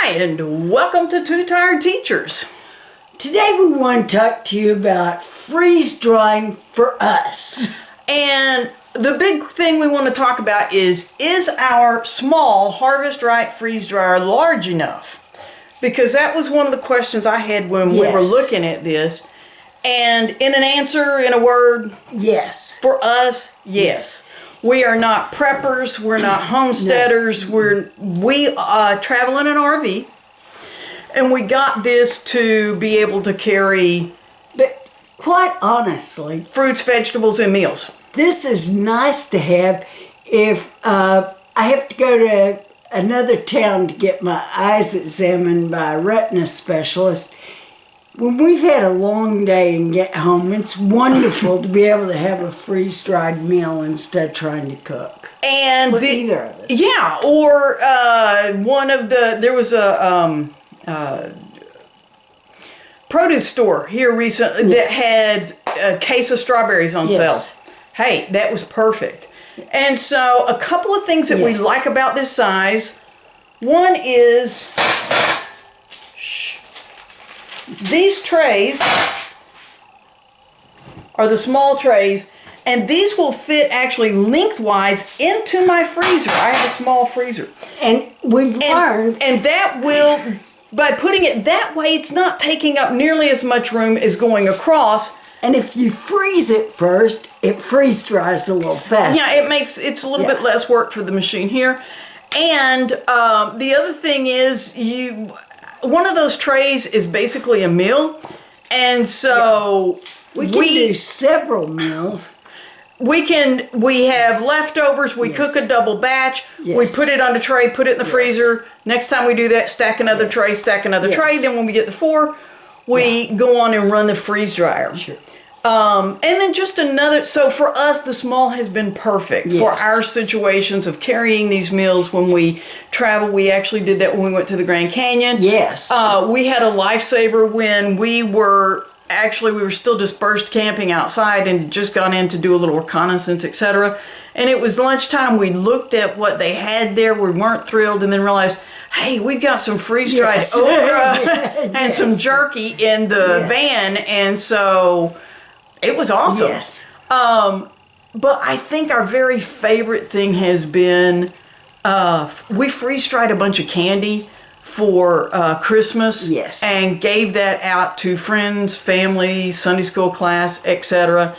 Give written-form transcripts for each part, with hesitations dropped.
And welcome to Two Tired Teachers. Today we want to talk to you about freeze drying for us. And the big thing we want to talk about is our small Harvest Right freeze dryer large enough? Because that was one of the questions I had when we were looking at this. And in an answer, in a word, yes. For us, yes. We are not preppers, we're not homesteaders, we travel in an RV. And we got this to be able to carry, but quite honestly, fruits, vegetables, and meals. This is nice to have if I have to go to another town to get my eyes examined by a retina specialist. When we've had a long day and get home, it's wonderful to be able to have a freeze-dried meal instead of trying to cook. And for either of us. Yeah, or there was a produce store here recently that had a case of strawberries on sale. Hey, that was perfect. And so a couple of things that we like about this size. One is these trays are the small trays, and these will fit actually lengthwise into my freezer. I have a small freezer. And we've learned. And that will, by putting it that way, it's not taking up nearly as much room as going across. And if you freeze it first, it freeze dries a little faster. Yeah, it's a little bit less work for the machine here. And the other thing is one of those trays is basically a meal, and so we can do several meals. We have leftovers, we cook a double batch, we put it on a tray, put it in the freezer. Next time we do that, stack another tray, stack another tray. Then when we get the 4, we go on and run the freeze dryer. Sure. And then just another, so for us, the small has been perfect for our situations of carrying these meals when we travel. We actually did that when we went to the Grand Canyon. Yes. We had a lifesaver when we were still dispersed camping outside and just gone in to do a little reconnaissance, etc. And it was lunchtime. We looked at what they had there. We weren't thrilled, and then realized, hey, we've got some freeze-dried okra and some jerky in the van. And so it was awesome. Yes. But I think our very favorite thing has been, we freeze-dried a bunch of candy for Christmas. Yes. And gave that out to friends, family, Sunday school class, etc.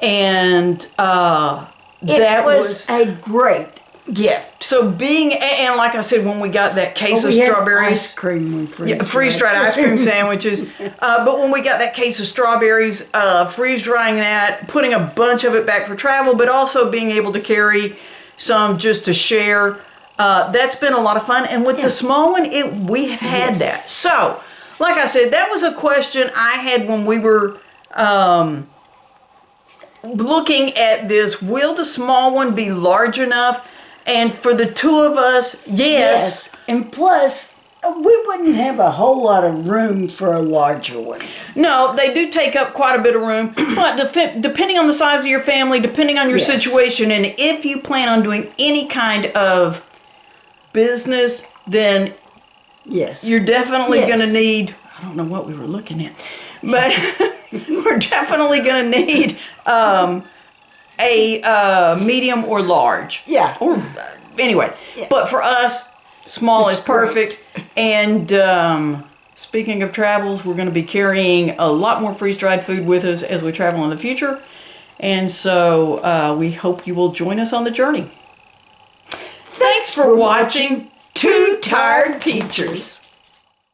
And that was a great gift. So and like I said, when we got that case of strawberries, ice cream, freeze-dried ice cream sandwiches. But when we got that case of strawberries, freeze-drying that, putting a bunch of it back for travel, but also being able to carry some just to share. That's been a lot of fun. And with the small one, we have had that. So, like I said, that was a question I had when we were looking at this. Will the small one be large enough? And for the two of us, yes. And plus, we wouldn't have a whole lot of room for a larger one. No, they do take up quite a bit of room. But depending on the size of your family, depending on your situation, and if you plan on doing any kind of business, then you're definitely going to need, I don't know what we were looking at, but we're definitely going to need a medium or large. Yeah. Or anyway, but for us, small is perfect. And speaking of travels, we're going to be carrying a lot more freeze-dried food with us as we travel in the future. And so we hope you will join us on the journey. Thanks for watching Two Tired Teachers.